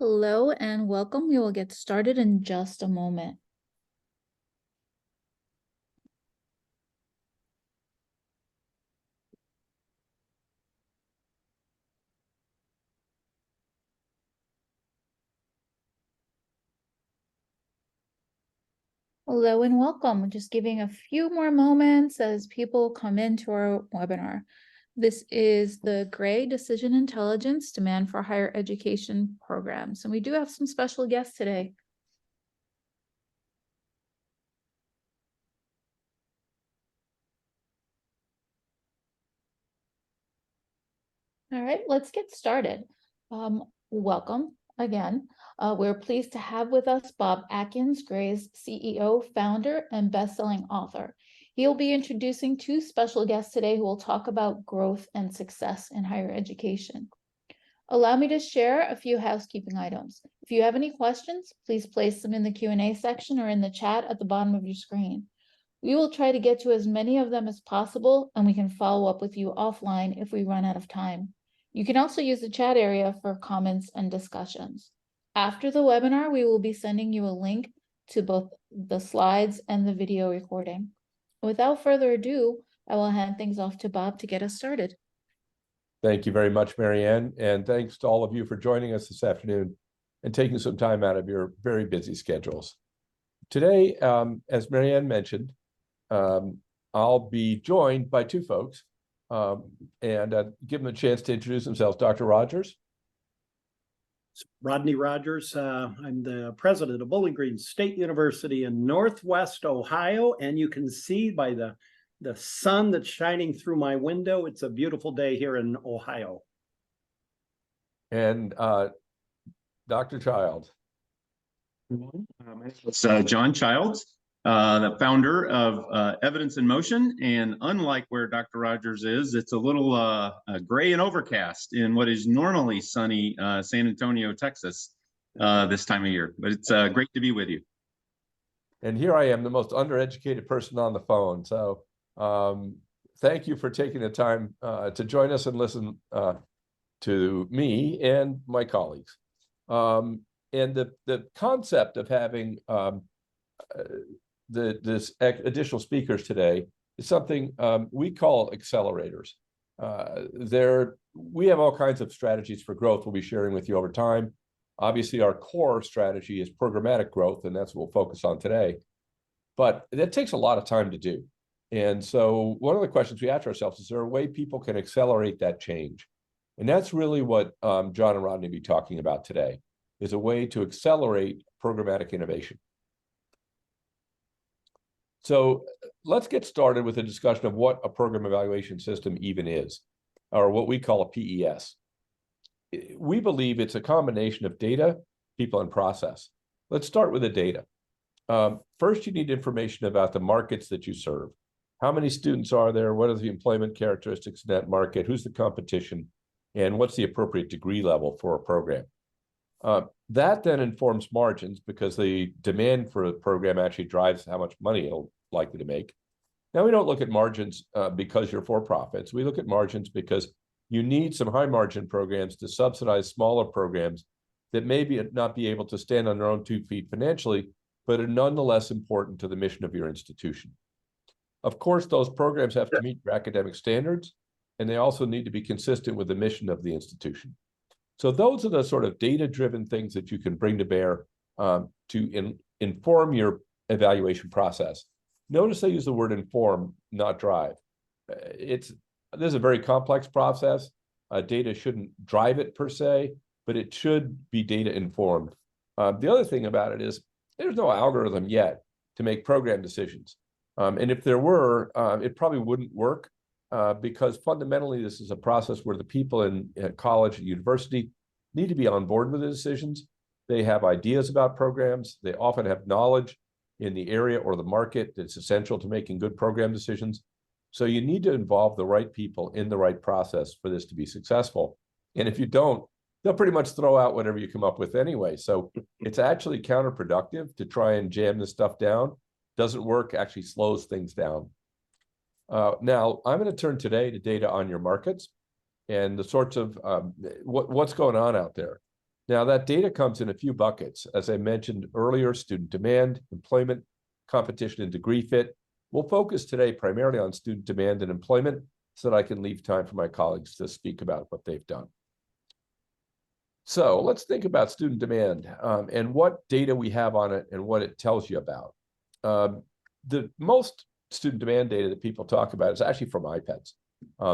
Hello and welcome. We will get started in just a moment. Hello and welcome. Just giving a few more moments as people come into our webinar. This is the Gray Decision Intelligence Demand for Higher Education programs. And we do have some special guests today. All right, let's get started. Welcome again. We're pleased to have with us Bob Atkins, Gray's CEO, founder, and best-selling author. He'll be introducing two special guests today who will talk about growth and success in higher education. Allow me to share a few housekeeping items. If you have any questions, please place them in the Q&A section or in the chat at the bottom of your screen. We will try to get to as many of them as possible, and we can follow up with you offline if we run out of time. You can also use the chat area for comments and discussions. After the webinar, we will be sending you a link to both the slides and the video recording. Without further ado, I will hand things off to Bob to get us started. Thank you very much, Marianne, and thanks to all of you for joining us this afternoon and taking some time out of your very busy schedules. Today, as Marianne mentioned, I'll be joined by two folks and give them a chance to introduce themselves. Dr. Rogers. Rodney Rogers. I'm the president of Bowling Green State University in Northwest Ohio, and you can see by the sun that's shining through my window, it's a beautiful day here in Ohio. And Dr. Child. It's John Childs, the founder of Evidence in Motion, and unlike where Dr. Rogers is, it's a little gray and overcast in what is normally sunny San Antonio, Texas this time of year, but it's great to be with you. And here I am, the most undereducated person on the phone, so thank you for taking the time to join us and listen to me and my colleagues. And the concept of having this additional speakers today is something we call accelerators. We have all kinds of strategies for growth we'll be sharing with you over time. Obviously, our core strategy is programmatic growth, and that's what we'll focus on today. But that takes a lot of time to do. And so one of the questions we ask ourselves is there a way people can accelerate that change? And that's really what John and Rodney will be talking about today, is a way to accelerate programmatic innovation. So let's get started with a discussion of what a program evaluation system even is, or what we call a PES. We believe it's a combination of data, people, and process. Let's start with the data. First, you need information about the markets that you serve. How many students are there? What are the employment characteristics in that market? Who's the competition? And what's the appropriate degree level for a program? That then informs margins, because the demand for a program actually drives how much money it'll likely to make. Now, we don't look at margins because you're for-profits. We look at margins because you need some high margin programs to subsidize smaller programs that maybe not be able to stand on their own 2 feet financially, but are nonetheless important to the mission of your institution. Of course, those programs have to meet your academic standards, and they also need to be consistent with the mission of the institution. So those are the sort of data-driven things that you can bring to bear to inform your evaluation process. Notice I use the word inform, not drive. This is a very complex process. Data shouldn't drive it per se, but it should be data informed. The other thing about it is there's no algorithm yet to make program decisions. And if there were, it probably wouldn't work because fundamentally this is a process where the people in college and university need to be on board with the decisions. They have ideas about programs. They often have knowledge in the area or the market that's essential to making good program decisions. So you need to involve the right people in the right process for this to be successful. And if you don't, they'll pretty much throw out whatever you come up with anyway. So it's actually counterproductive to try and jam this stuff down. Doesn't work, actually slows things down. Now, I'm going to turn today to data on your markets and the sorts of what's going on out there. Now, that data comes in a few buckets. As I mentioned earlier, student demand, employment, competition, and degree fit. We'll focus today primarily on student demand and employment so that I can leave time for my colleagues to speak about what they've done. So let's think about student demand and what data we have on it and what it tells you about. The most student demand data that people talk about is actually from IPEDS,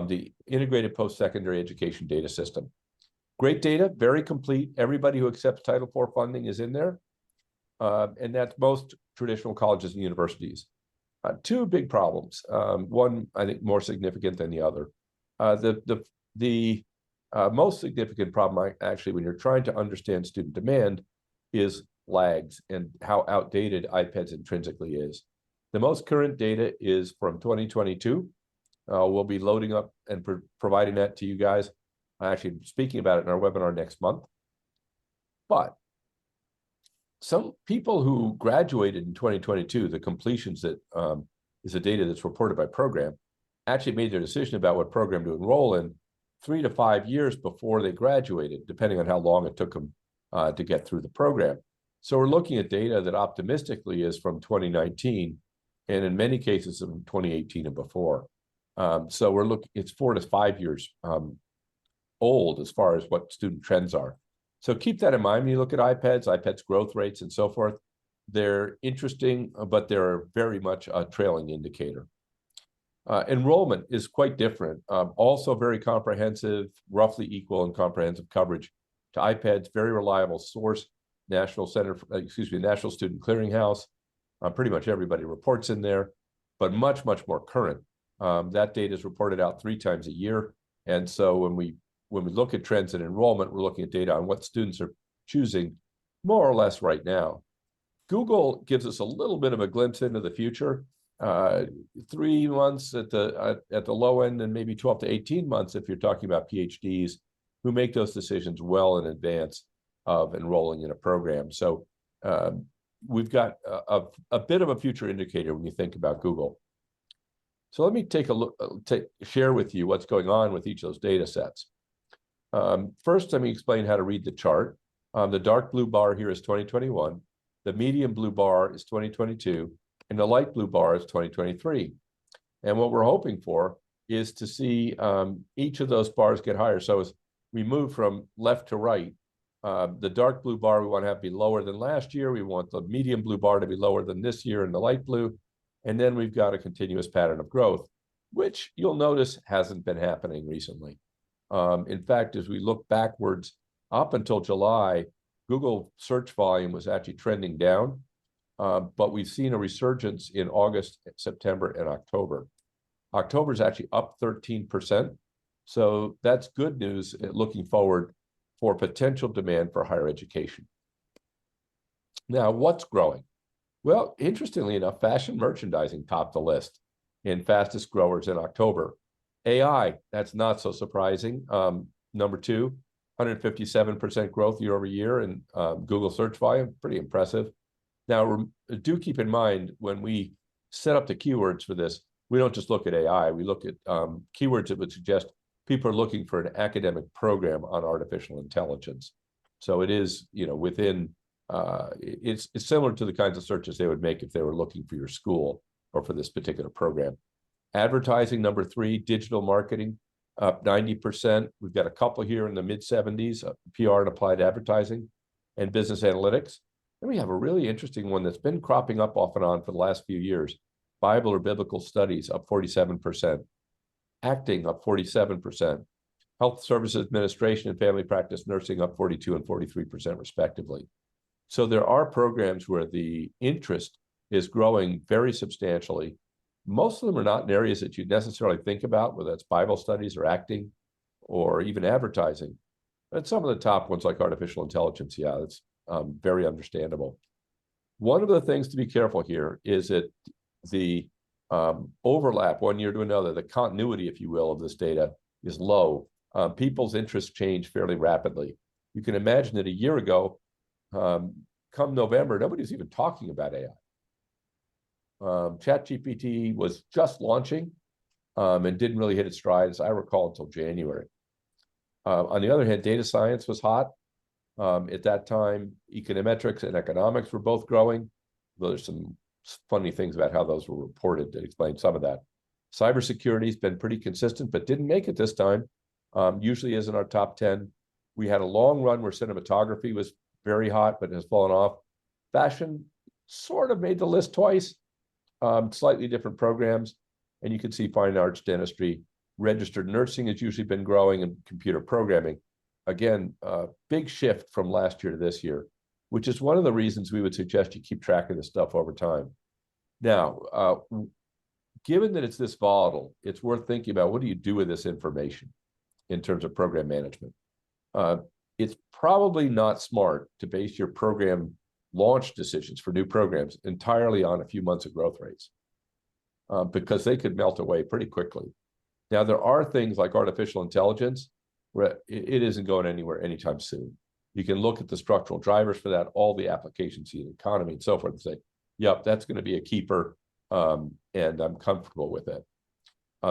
the Integrated Post-Secondary Education Data System. Great data, very complete. Everybody who accepts Title IV funding is in there. And that's most traditional colleges and universities. Two big problems. One, I think, more significant than the other. The most significant problem, actually, when you're trying to understand student demand, is lags and how outdated IPEDS intrinsically is. The most current data is from 2022. We'll be loading up and providing that to you guys. Actually speaking about it in our webinar next month. But some people who graduated in 2022, the completions that is the data that's reported by program, actually made their decision about what program to enroll in 3 to 5 years before they graduated, depending on how long it took them to get through the program. So we're looking at data that optimistically is from 2019, and in many cases from 2018 and before. So we're looking, it's 4 to 5 years old as far as what student trends are. So keep that in mind when you look at IPEDS growth rates and so forth. They're interesting, but they're very much a trailing indicator. Enrollment is quite different. Also very comprehensive, roughly equal in comprehensive coverage to IPEDS, very reliable source, National Student Clearinghouse. Pretty much everybody reports in there, but much, much more current. That data is reported out 3 times a year. And so when we look at trends in enrollment, we're looking at data on what students are choosing more or less right now. Google gives us a little bit of a glimpse into the future. 3 months at the low end, and maybe 12 to 18 months if you're talking about PhDs who make those decisions well in advance of enrolling in a program. So we've got a bit of a future indicator when you think about Google. So let me take a look, share with you what's going on with each of those data sets. First, let me explain how to read the chart. The dark blue bar here is 2021. The medium blue bar is 2022. And the light blue bar is 2023. And what we're hoping for is to see each of those bars get higher. So as we move from left to right, the dark blue bar we want to have be lower than last year. We want the medium blue bar to be lower than this year and the light blue. And then we've got a continuous pattern of growth, which you'll notice hasn't been happening recently. In fact, as we look backwards up until July, Google search volume was actually trending down. But we've seen a resurgence in August, September, and October. October is actually up 13%. So that's good news looking forward for potential demand for higher education. Now, what's growing? Well, interestingly enough, fashion merchandising topped the list in fastest growers in October. AI, that's not so surprising. Number 2, 157% growth year over year in Google search volume, pretty impressive. Now, do keep in mind, when we set up the keywords for this, we don't just look at AI, we look at keywords that would suggest people are looking for an academic program on artificial intelligence. So it is, within, it's similar to the kinds of searches they would make if they were looking for your school or for this particular program. Advertising, number 3, digital marketing, up 90%. We've got a couple here in the mid-70s, PR and applied advertising, and business analytics. Then we have a really interesting one that's been cropping up off and on for the last few years. Bible or biblical studies up 47%. Acting up 47%. Health services administration and family practice nursing up 42 and 43% respectively. So there are programs where the interest is growing very substantially. Most of them are not in areas that you'd necessarily think about, whether that's Bible studies or acting or even advertising. But some of the top ones like artificial intelligence, yeah, that's very understandable. One of the things to be careful here is that the overlap 1 year to another, the continuity, if you will, of this data is low. People's interests change fairly rapidly. You can imagine that a year ago, come November, nobody was even talking about AI. ChatGPT was just launching and didn't really hit its stride, as I recall, until January. On the other hand, data science was hot. At that time, econometrics and economics were both growing. There's some funny things about how those were reported that explain some of that. Cybersecurity has been pretty consistent, but didn't make it this time. Usually is in our top 10. We had a long run where cinematography was very hot, but has fallen off. Fashion sort of made the list twice, slightly different programs. And you can see fine arts, dentistry, registered nursing has usually been growing, and computer programming. Again, big shift from last year to this year, which is one of the reasons we would suggest you keep track of this stuff over time. Now, given that it's this volatile, it's worth thinking about what do you do with this information in terms of program management. It's probably not smart to base your program launch decisions for new programs entirely on a few months of growth rates, because they could melt away pretty quickly. Now, there are things like artificial intelligence where it isn't going anywhere anytime soon. You can look at the structural drivers for that, all the applications, the economy and so forth, and say, yep, that's going to be a keeper, and I'm comfortable with it.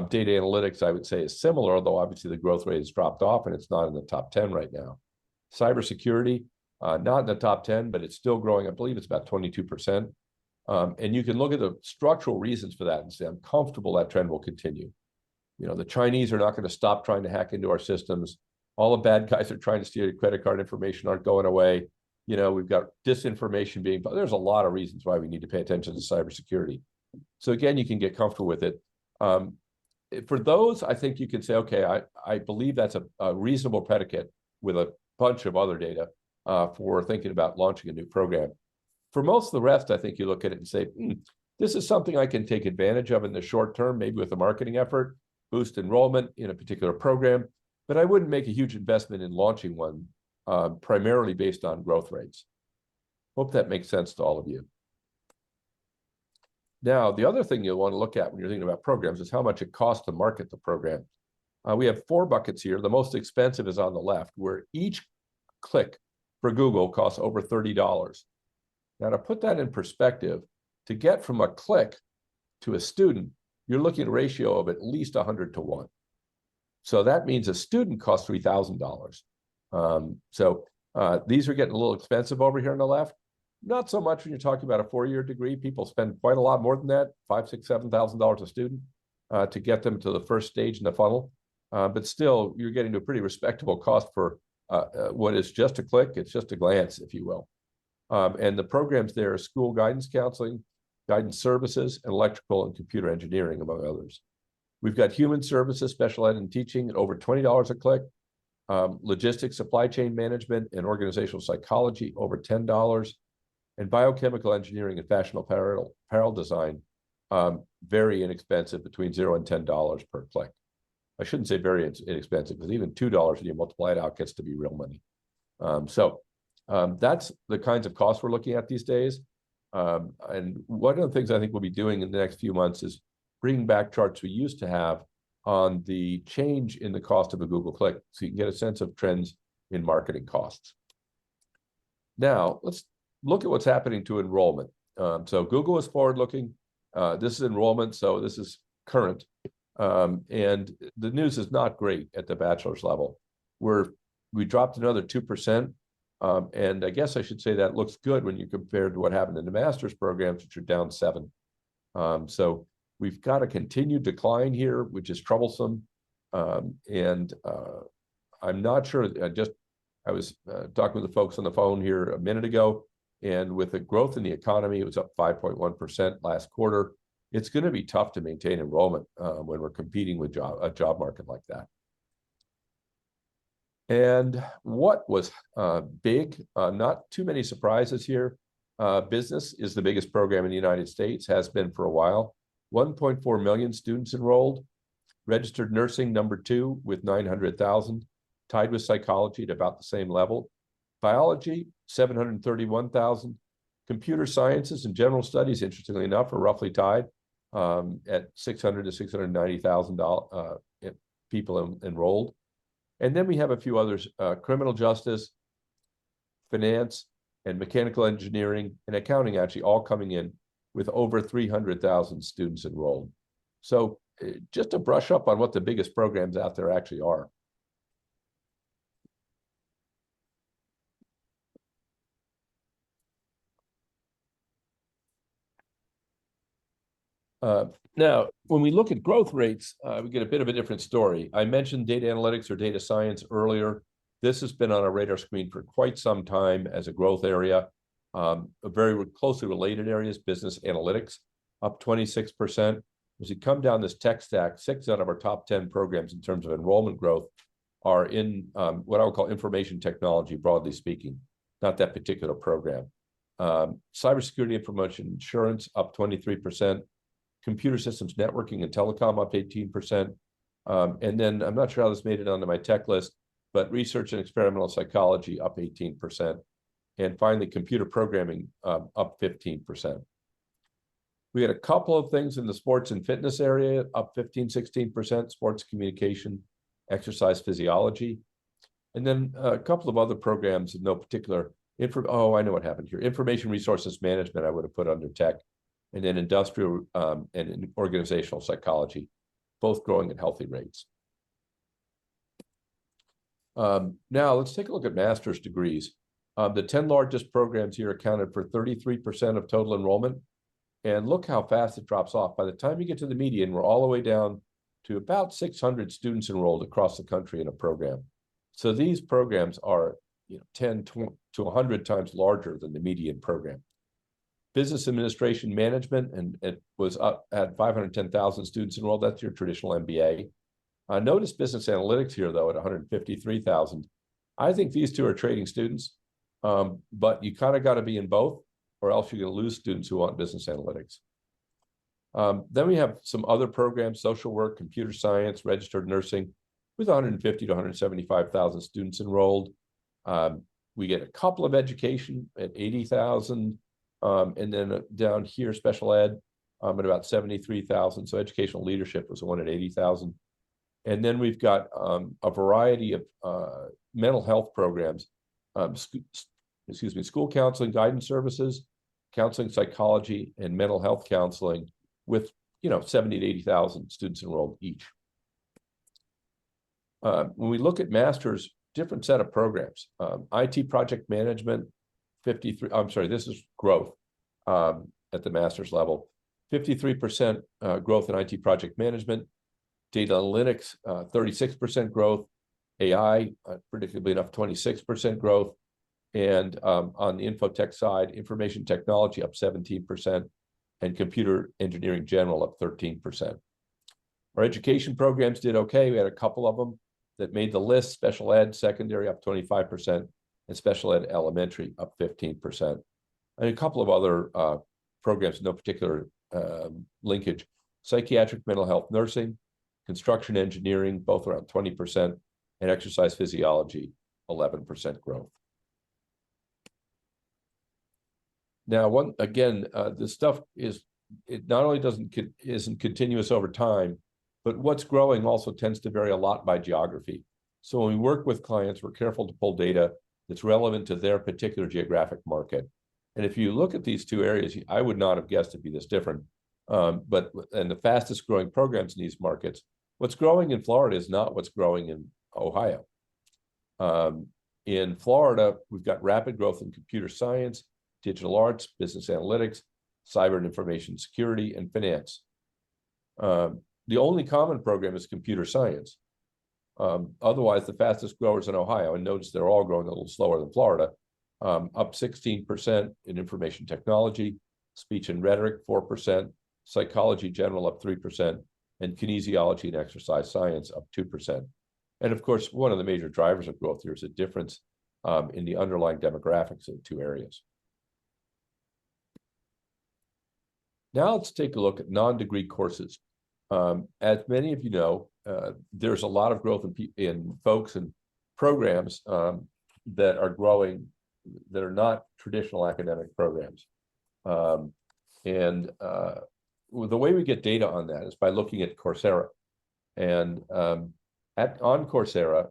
Data analytics, I would say, is similar, although obviously the growth rate has dropped off and it's not in the top 10 right now. Cybersecurity, not in the top 10, but it's still growing. I believe it's about 22%. And you can look at the structural reasons for that and say, I'm comfortable that trend will continue. You know, the Chinese are not going to stop trying to hack into our systems. All the bad guys that are trying to steal your credit card information aren't going away. You know, we've got disinformation being, but there's a lot of reasons why we need to pay attention to cybersecurity. So again, you can get comfortable with it. For those, I think you can say, okay, I believe that's a reasonable predicate with a bunch of other data for thinking about launching a new program. For most of the rest, I think you look at it and say, this is something I can take advantage of in the short term, maybe with a marketing effort, boost enrollment in a particular program, but I wouldn't make a huge investment in launching one primarily based on growth rates. Hope that makes sense to all of you. Now, the other thing you'll want to look at when you're thinking about programs is how much it costs to market the program. We have 4 buckets here. The most expensive is on the left, where each click for Google costs over $30. Now, to put that in perspective, to get from a click to a student, you're looking at a ratio of at least 100 to 1. So that means a student costs $3,000. These are getting a little expensive over here on the left. Not so much when you're talking about a 4-year degree. People spend quite a lot more than that, $5,000, $6,000, $7,000 a student to get them to the first stage in the funnel. But still, you're getting to a pretty respectable cost for what is just a click. It's just a glance, if you will. And the programs there are school guidance counseling, guidance services, and electrical and computer engineering, among others. We've got human services, special ed and teaching at over $20 a click. Logistics, supply chain management, and organizational psychology, over $10. And biochemical engineering and fashion apparel design, very inexpensive, between $0 and $10 per click. I shouldn't say very inexpensive, because even $2 when you multiply it out gets to be real money. That's the kinds of costs we're looking at these days. And one of the things I think we'll be doing in the next few months is bringing back charts we used to have on the change in the cost of a Google click, so you can get a sense of trends in marketing costs. Now, let's look at what's happening to enrollment. So Google is forward-looking. This is enrollment, so this is current. And the news is not great at the bachelor's level. We dropped another 2%. And I guess I should say that looks good when you compare to what happened in the master's programs, which are down 7%. So we've got a continued decline here, which is troublesome. I'm not sure. I was talking with the folks on the phone here a minute ago, and with the growth in the economy, it was up 5.1% last quarter. It's going to be tough to maintain enrollment when we're competing with a job market like that. And what was big, not too many surprises here. Business is the biggest program in the United States, has been for a while. 1.4 million students enrolled. Registered nursing, number 2 with 900,000, tied with psychology at about the same level. Biology, 731,000. Computer sciences and general studies, interestingly enough, are roughly tied at 600 to 690,000 people enrolled. And then we have a few others, criminal justice, finance, and mechanical engineering and accounting, actually all coming in with over 300,000 students enrolled. So just to brush up on what the biggest programs out there actually are. Now, when we look at growth rates, we get a bit of a different story. I mentioned data analytics or data science earlier. This has been on our radar screen for quite some time as a growth area. A very closely related areas, business analytics, up 26%. As you come down this tech stack, 6 out of our top 10 programs in terms of enrollment growth are in what I would call information technology, broadly speaking, not that particular program. Cybersecurity, information insurance, up 23%. Computer systems, networking, and telecom, up 18%. And then I'm not sure how this made it onto my tech list, but research and experimental psychology, up 18%. And finally, computer programming, up 15%. We had a couple of things in the sports and fitness area, up 15-16%, sports communication, exercise physiology. And then a couple of other programs of no particular, oh, I know what happened here. Information resources management, I would have put under tech. And then industrial and organizational psychology, both growing at healthy rates. Now, let's take a look at master's degrees. The 10 largest programs here accounted for 33% of total enrollment. And look how fast it drops off. By the time you get to the median, we're all the way down to about 600 students enrolled across the country in a program. So these programs are 10 to 100 times larger than the median program. Business administration management, and it was up at 510,000 students enrolled. That's your traditional MBA. Notice business analytics here, though, at 153,000. I think these two are trading students, but you kind of got to be in both, or else you're going to lose students who want business analytics. Then we have some other programs, social work, computer science, registered nursing, with 150 to 175,000 students enrolled. We get a couple of education at 80,000. And then down here, special ed at about 73,000. So educational leadership was the one at 80,000. And then we've got a variety of mental health programs, school counseling, guidance services, counseling psychology, and mental health counseling with 70 to 80,000 students enrolled each. When we look at masters, different set of programs. IT project management, 53, I'm sorry, this is growth at the master's level. 53% growth in IT project management, data analytics, 36% growth, AI, predictably enough, 26% growth, and on the infotech side, information technology up 17%, and computer engineering general up 13%. Our education programs did okay. We had a couple of them that made the list. Special ed secondary up 25%, and special ed elementary up 15%. And a couple of other programs, no particular linkage. Psychiatric mental health nursing, construction engineering, both around 20%, and exercise physiology, 11% growth. Now, this stuff it not only isn't continuous over time, but what's growing also tends to vary a lot by geography. So when we work with clients, we're careful to pull data that's relevant to their particular geographic market. And if you look at these two areas, I would not have guessed it'd be this different. And the fastest growing programs in these markets, what's growing in Florida is not what's growing in Ohio. In Florida, we've got rapid growth in computer science, digital arts, business analytics, cyber and information security, and finance. The only common program is computer science. Otherwise, the fastest growers in Ohio, and notice they're all growing a little slower than Florida, up 16% in information technology, speech and rhetoric, 4%, psychology general up 3%, and kinesiology and exercise science up 2%. And of course, one of the major drivers of growth here is a difference in the underlying demographics of the two areas. Now let's take a look at non-degree courses. As many of you know, there's a lot of growth in folks and programs that are growing that are not traditional academic programs. The way we get data on that is by looking at Coursera. And on Coursera,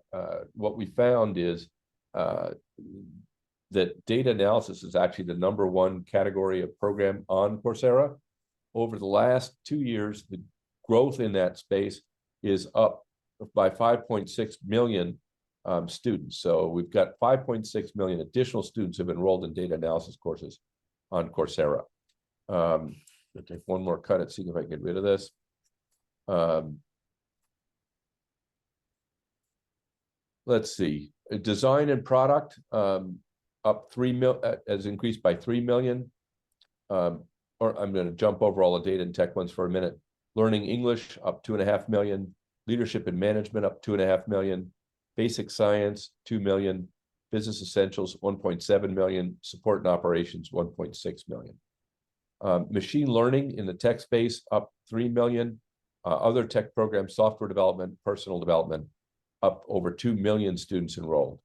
what we found is that data analysis is actually the #1 category of program on Coursera. Over the last 2 years, the growth in that space is up by 5.6 million students. So we've got 5.6 million additional students who have enrolled in data analysis courses on Coursera. I'll take one more cut at seeing if I can get rid of this. Let's see, design and product up 3 mil has increased by 3 million. Or I'm going to jump over all the data and tech ones for a minute. Learning English up 2.5 million. Leadership and management up 2.5 million. Basic science 2 million. Business essentials 1.7 million. Support and operations 1.6 million. Machine learning in the tech space up 3 million. Other tech programs, software development, personal development, up over 2 million students enrolled.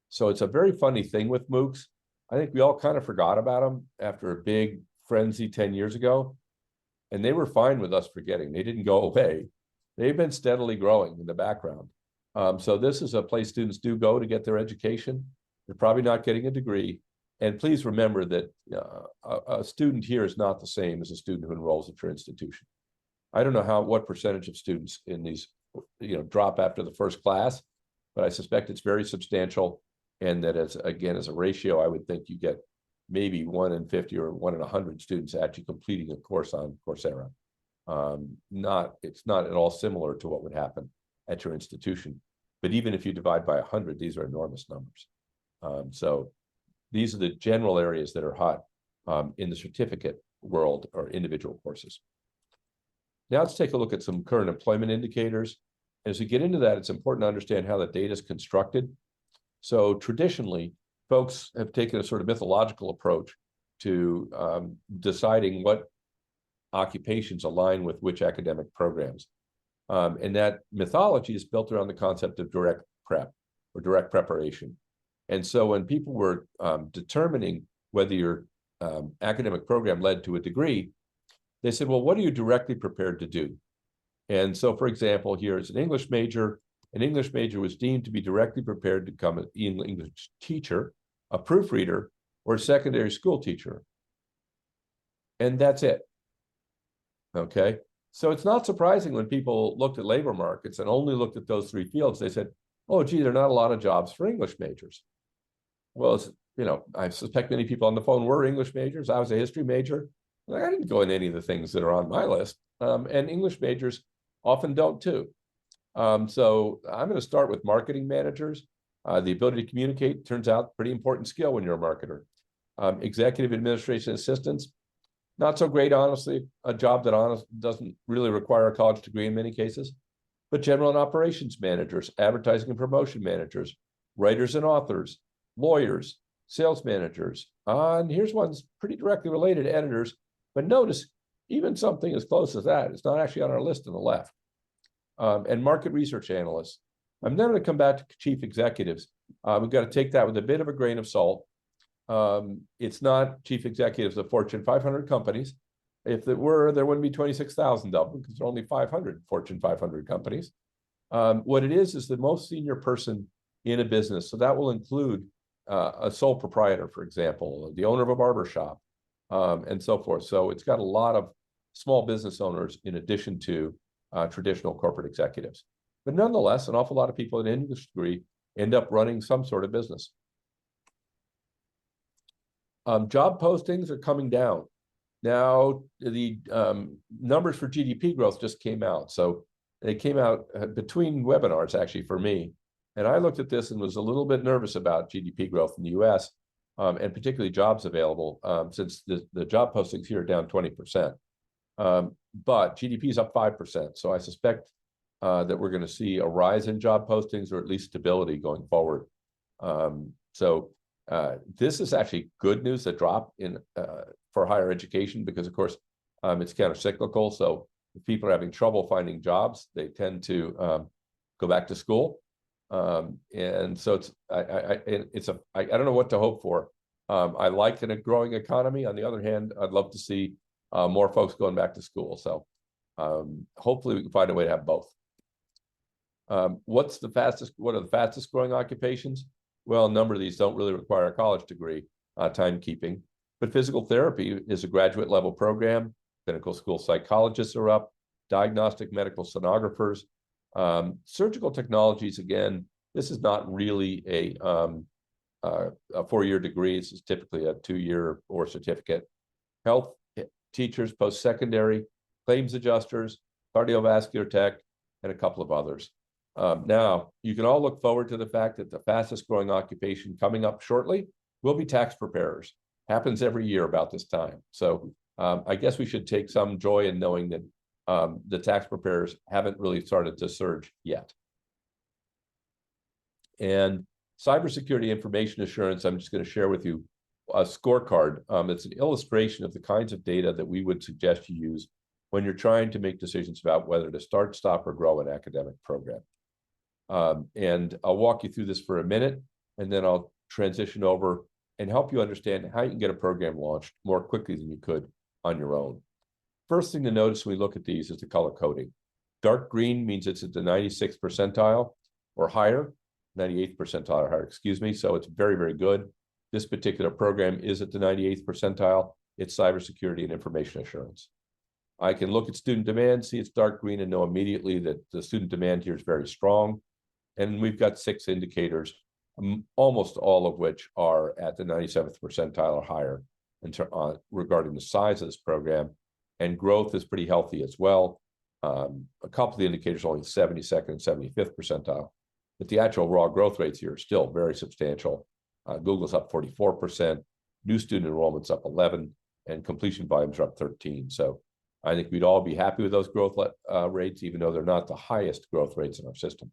So it's a very funny thing with MOOCs. I think we all kind of forgot about them after a big frenzy 10 years ago, and they were fine with us forgetting. They didn't go away. They've been steadily growing in the background. So this is a place students do go to get their education. They're probably not getting a degree. And please remember that a student here is not the same as a student who enrolls at your institution. I don't know what percentage of students in these drop after the first class, but I suspect it's very substantial. And that as a ratio, I would think you get maybe 1 in 50 or 1 in 100 students actually completing a course on Coursera. It's not at all similar to what would happen at your institution. But even if you divide by 100, these are enormous numbers. So these are the general areas that are hot in the certificate world or individual courses. Now let's take a look at some current employment indicators. As we get into that, it's important to understand how the data is constructed. So traditionally, folks have taken a sort of mythological approach to deciding what occupations align with which academic programs. And that mythology is built around the concept of direct prep or direct preparation. And so when people were determining whether your academic program led to a degree, they said, well, what are you directly prepared to do? And so, for example, here is an English major. An English major was deemed to be directly prepared to become an English teacher, a proofreader, or a secondary school teacher. And that's it. Okay. So it's not surprising when people looked at labor markets and only looked at those 3 fields, they said, oh, gee, there are not a lot of jobs for English majors. Well, I suspect many people on the phone were English majors. I was a history major. I didn't go in any of the things that are on my list. And English majors often don't too. So I'm going to start with marketing managers. The ability to communicate turns out pretty important skill when you're a marketer. Executive administration assistants, not so great, honestly, a job that doesn't really require a college degree in many cases. But general and operations managers, advertising and promotion managers, writers and authors, lawyers, sales managers. And here's one's pretty directly related, editors. But notice, even something as close as that, it's not actually on our list on the left. And market research analysts. I'm then going to come back to chief executives. We've got to take that with a bit of a grain of salt. It's not chief executives of Fortune 500 companies. If it were, there wouldn't be 26,000 of them because there are only 500 Fortune 500 companies. What it is the most senior person in a business. So that will include a sole proprietor, for example, the owner of a barber shop, and so forth. So it's got a lot of small business owners in addition to traditional corporate executives. But nonetheless, an awful lot of people in an English degree end up running some sort of business. Job postings are coming down. Now, the numbers for GDP growth just came out. So they came out between webinars, actually, for me. And I looked at this and was a little bit nervous about GDP growth in the US, and particularly jobs available, since the job postings here are down 20%. But GDP is up 5%. So I suspect that we're going to see a rise in job postings or at least stability going forward. This is actually good news, a drop in for higher education, because of course it's countercyclical. So if people are having trouble finding jobs, they tend to go back to school. And so I don't know what to hope for. I like a growing economy. On the other hand, I'd love to see more folks going back to school. So hopefully we can find a way to have both. What are the fastest growing occupations? Well, a number of these don't really require a college degree, timekeeping, but physical therapy is a graduate level program. Clinical school psychologists are up, diagnostic medical sonographers, surgical technologies. Again, this is not really a 4-year degree. This is typically a 2-year or certificate. Health teachers, post-secondary, claims adjusters, cardiovascular tech, and a couple of others. Now, you can all look forward to the fact that the fastest growing occupation coming up shortly will be tax preparers. Happens every year about this time. So I guess we should take some joy in knowing that the tax preparers haven't really started to surge yet. And cybersecurity information assurance, I'm just going to share with you a scorecard. It's an illustration of the kinds of data that we would suggest you use when you're trying to make decisions about whether to start, stop, or grow an academic program. And I'll walk you through this for a minute, and then I'll transition over and help you understand how you can get a program launched more quickly than you could on your own. First thing to notice when we look at these is the color coding. Dark green means it's at the 96th percentile or higher, 98th percentile or higher, excuse me. So it's very, very good. This particular program is at the 98th percentile. It's cybersecurity and information assurance. I can look at student demand, see it's dark green, and know immediately that the student demand here is very strong. And we've got 6 indicators, almost all of which are at the 97th percentile or higher regarding the size of this program. And growth is pretty healthy as well. A couple of the indicators are only 72nd and 75th percentile, but the actual raw growth rates here are still very substantial. Google's up 44%, new student enrollment's up 11%, and completion volumes are up 13%. So I think we'd all be happy with those growth rates, even though they're not the highest growth rates in our system.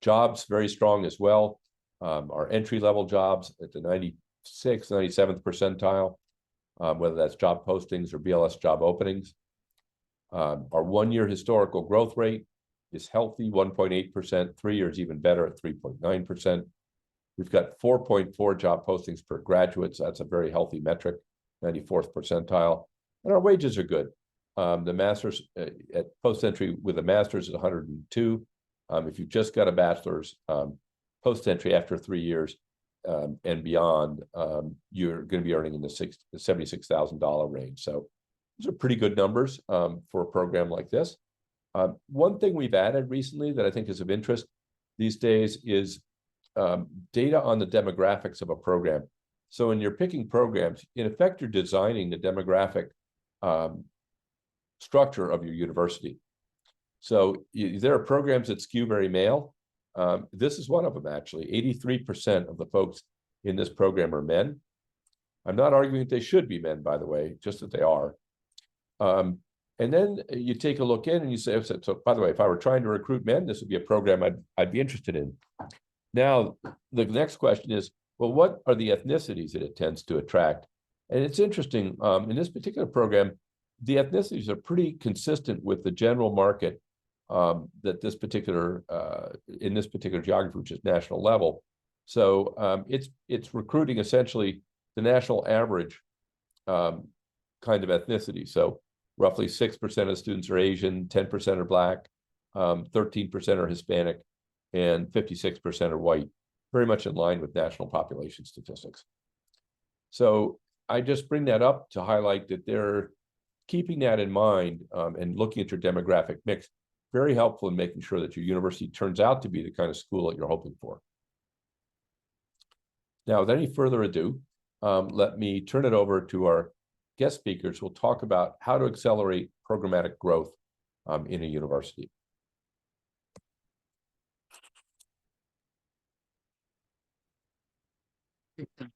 Jobs, very strong as well. Our entry-level jobs at the 96th, 97th percentile, whether that's job postings or BLS job openings. Our one-year historical growth rate is healthy, 1.8%. 3 years even better at 3.9%. We've got 4.4 job postings per graduate, so that's a very healthy metric, 94th percentile. And our wages are good. The master's at post-entry with a master's is 102. If you've just got a bachelor's, post-entry after 3 years and beyond, you're going to be earning in the $76,000 range. So those are pretty good numbers for a program like this. One thing we've added recently that I think is of interest these days is data on the demographics of a program. So when you're picking programs, in effect, you're designing the demographic structure of your university. So there are programs that skew very male. This is one of them, actually. 83% of the folks in this program are men. I'm not arguing that they should be men, by the way, just that they are. And then you take a look in and you say, so by the way, if I were trying to recruit men, this would be a program I'd be interested in. Now, the next question is, well, what are the ethnicities that it tends to attract? And it's interesting, in this particular program, the ethnicities are pretty consistent with the general market that this particular, in this particular geography, which is national level. So it's recruiting essentially the national average kind of ethnicity. So roughly 6% of students are Asian, 10% are Black, 13% are Hispanic, and 56% are white, very much in line with national population statistics. So I just bring that up to highlight that they're keeping that in mind and looking at your demographic mix, very helpful in making sure that your university turns out to be the kind of school that you're hoping for. Now, without any further ado, let me turn it over to our guest speakers who will talk about how to accelerate programmatic growth in a university.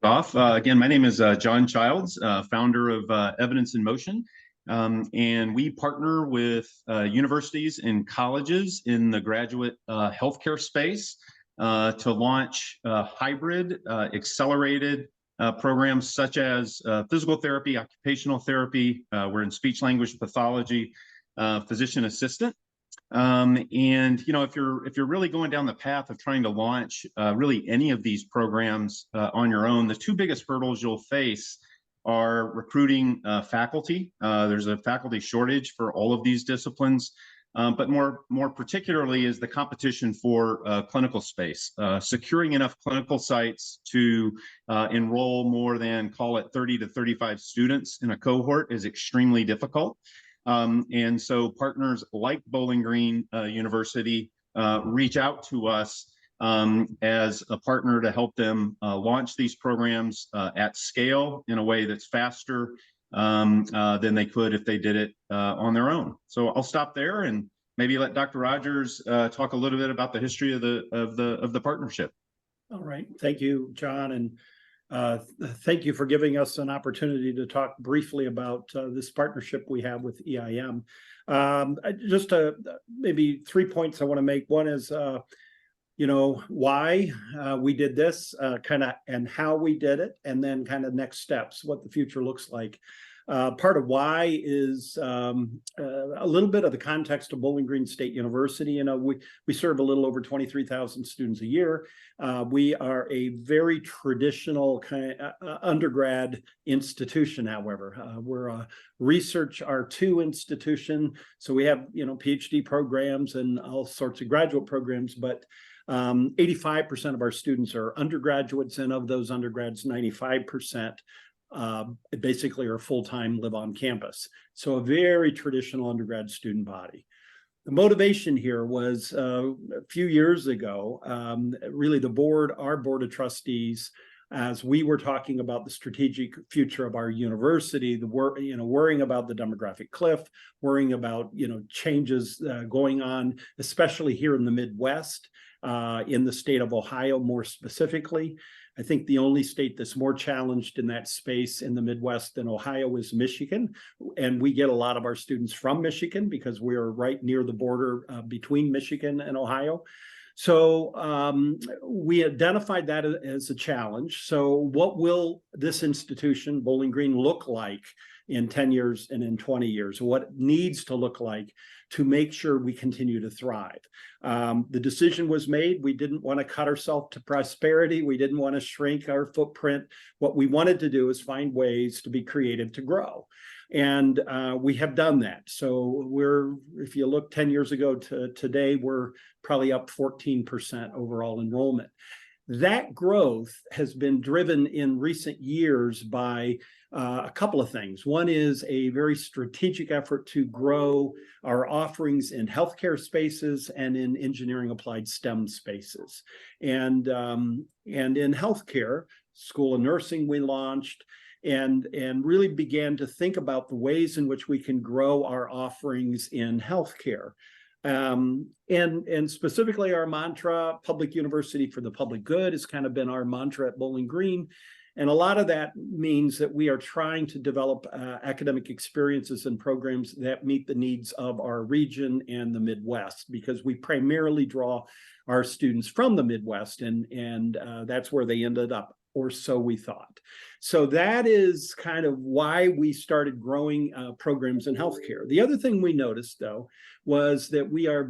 Again, my name is John Childs, founder of Evidence in Motion, and we partner with universities and colleges in the graduate healthcare space to launch hybrid accelerated programs such as physical therapy, occupational therapy. We're in speech language pathology, physician assistant. And you know, if you're really going down the path of trying to launch really any of these programs on your own, the two biggest hurdles you'll face are recruiting faculty. There's a faculty shortage for all of these disciplines, but more particularly is the competition for clinical space. Securing enough clinical sites to enroll more than, call it 30 to 35 students in a cohort is extremely difficult. And so partners like Bowling Green University reach out to us as a partner to help them launch these programs at scale in a way that's faster than they could if they did it on their own. So I'll stop there and maybe let Dr. Rogers talk a little bit about the history of the partnership. All right, thank you, John, and thank you for giving us an opportunity to talk briefly about this partnership we have with EIM. Just maybe 3 points I want to make. One is, why we did this, and how we did it, and then kind of next steps, what the future looks like. Part of why is a little bit of the context of Bowling Green State University. We serve a little over 23,000 students a year. We are a very traditional kind of undergrad institution, however. We're a research R2 institution. So we have, PhD programs and all sorts of graduate programs, but 85% of our students are undergraduates, and of those undergrads, 95% basically are full-time, live on campus. So a very traditional undergrad student body. The motivation here was a few years ago, really our board of trustees, as we were talking about the strategic future of our university, worrying about the demographic cliff, worrying about, changes going on, especially here in the Midwest, in the state of Ohio, more specifically. I think the only state that's more challenged in that space in the Midwest than Ohio is Michigan. And we get a lot of our students from Michigan because we're right near the border between Michigan and Ohio. So we identified that as a challenge. So what will this institution, Bowling Green, look like in 10 years and in 20 years? What it needs to look like to make sure we continue to thrive. The decision was made. We didn't want to cut ourselves to prosperity. We didn't want to shrink our footprint. What we wanted to do is find ways to be creative to grow. And we have done that. So if you look 10 years ago to today, we're probably up 14% overall enrollment. That growth has been driven in recent years by a couple of things. One is a very strategic effort to grow our offerings in healthcare spaces and in engineering applied STEM spaces. And in healthcare, School of Nursing we launched, and really began to think about the ways in which we can grow our offerings in healthcare. And specifically our mantra, public university for the public good, has kind of been our mantra at Bowling Green. And a lot of that means that we are trying to develop academic experiences and programs that meet the needs of our region and the Midwest, because we primarily draw our students from the Midwest, and that's where they ended up, or so we thought. So that is kind of why we started growing programs in healthcare. The other thing we noticed, though, was that we are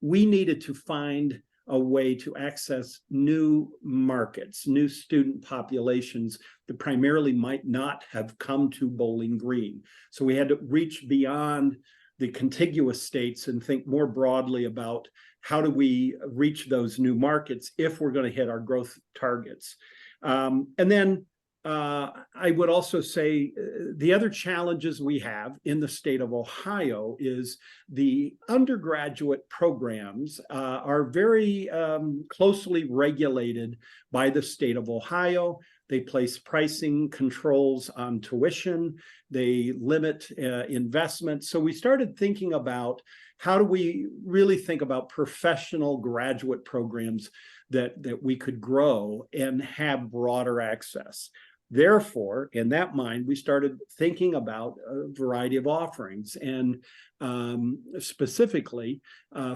we needed to find a way to access new markets, new student populations that primarily might not have come to Bowling Green. So we had to reach beyond the contiguous states and think more broadly about how do we reach those new markets if we're going to hit our growth targets. And then I would also say the other challenges we have in the state of Ohio is the undergraduate programs are very closely regulated by the state of Ohio. They place pricing controls on tuition. They limit investment. So we started thinking about how do we really think about professional graduate programs that we could grow and have broader access. Therefore, in that mind, we started thinking about a variety of offerings, and specifically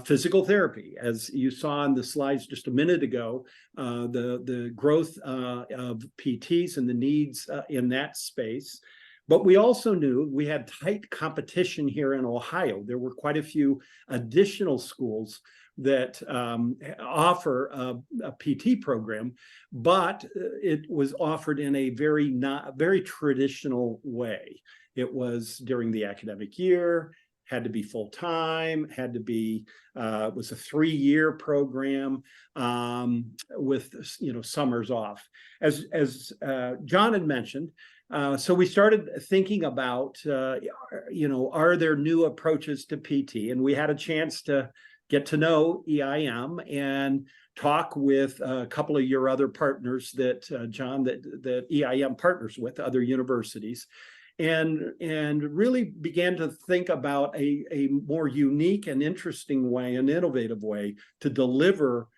physical therapy. As you saw in the slides just a minute ago, the growth of PTs and the needs in that space. But we also knew we had tight competition here in Ohio. There were quite a few additional schools that offer a PT program, but it was offered in a very traditional way. It was during the academic year, had to be full-time, had to be, it was a 3-year program with, summers off. As John had mentioned, so we started thinking about, are there new approaches to PT? And we had a chance to get to know EIM and talk with a couple of your other partners that, John, that EIM partners with, other universities, and really began to think about a more unique and interesting way, an innovative way to deliver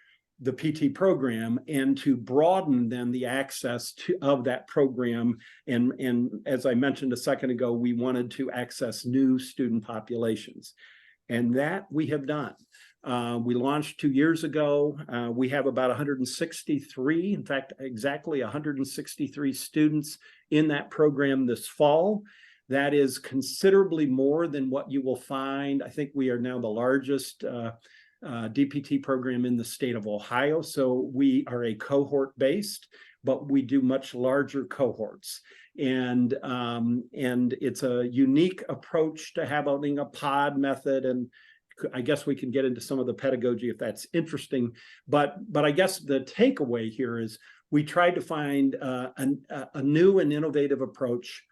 the PT program and to broaden then the access of that program. And as I mentioned a second ago, we wanted to access new student populations. And that we have done. We launched 2 years ago. We have about 163, in fact, exactly 163 students in that program this fall. That is considerably more than what you will find. I think we are now the largest DPT program in the state of Ohio. So we are a cohort based, but we do much larger cohorts. And it's a unique approach to having a pod method. And I guess we can get into some of the pedagogy if that's interesting. But I guess the takeaway here is we tried to find a new and innovative approach,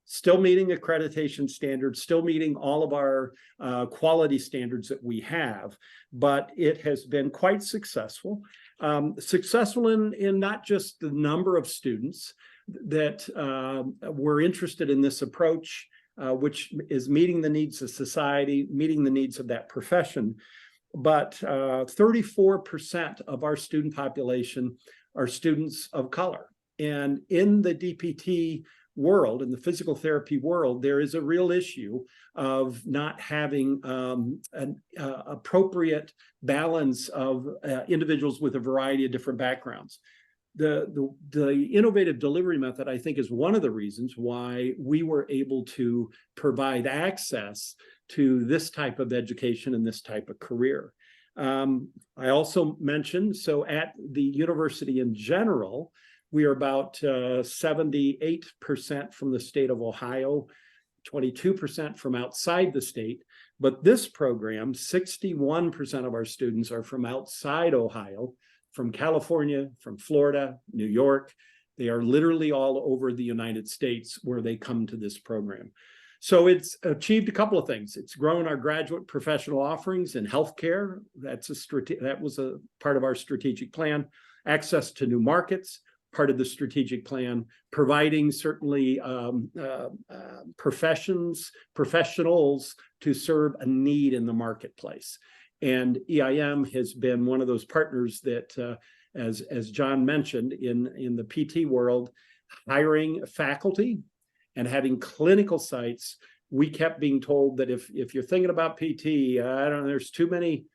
still meeting accreditation standards, still meeting all of our quality standards that we have, but it has been quite successful. Successful in not just the number of students that were interested in this approach, which is meeting the needs of society, meeting the needs of that profession, but 34% of our student population are students of color. And in the DPT world, in the physical therapy world, there is a real issue of not having an appropriate balance of individuals with a variety of different backgrounds. The innovative delivery method, I think, is one of the reasons why we were able to provide access to this type of education and this type of career. I also mentioned, so at the university in general, we are about 78% from the state of Ohio, 22% from outside the state. But this program, 61% of our students are from outside Ohio, from California, from Florida, New York. They are literally all over the United States where they come to this program. So it's achieved a couple of things. It's grown our graduate professional offerings in healthcare. That was a part of our strategic plan. Access to new markets, part of the strategic plan, providing certainly professionals to serve a need in the marketplace. And EIM has been one of those partners that, as John mentioned, in the PT world, hiring faculty and having clinical sites. We kept being told that if you're thinking about PT, I don't know, there's too many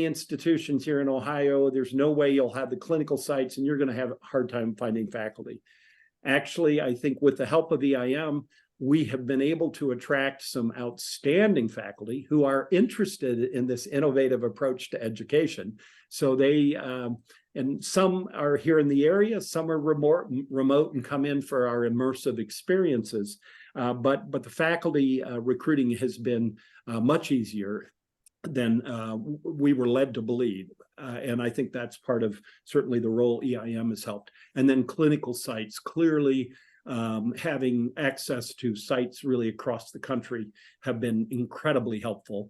institutions here in Ohio. There's no way you'll have the clinical sites, and you're going to have a hard time finding faculty. Actually, I think with the help of EIM, we have been able to attract some outstanding faculty who are interested in this innovative approach to education. So they, and some are here in the area, some are remote and come in for our immersive experiences. But the faculty recruiting has been much easier than we were led to believe. And I think that's part of certainly the role EIM has helped. And then clinical sites, clearly having access to sites really across the country have been incredibly helpful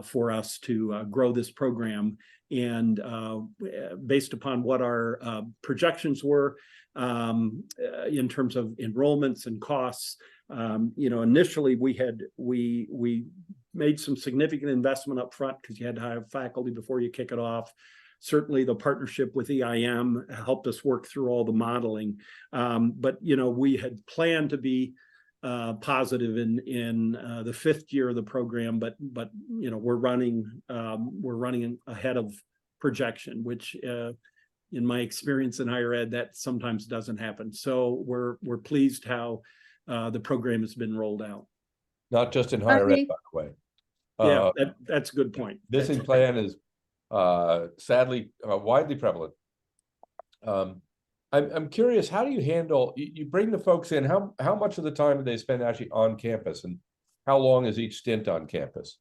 for us to grow this program. And based upon what our projections were in terms of enrollments and costs, initially we made some significant investment up front because you had to hire faculty before you kick it off. Certainly the partnership with EIM helped us work through all the modeling. But we had planned to be positive in the 5th year of the program, but we're running ahead of projection, which in my experience in higher ed, that sometimes doesn't happen. So we're pleased how the program has been rolled out. Not just in higher ed, by the way. Yeah, that's a good point. This plan is sadly widely prevalent. I'm curious, how do you handle, you bring the folks in, how much of the time do they spend actually on campus, and how long is each stint on campus?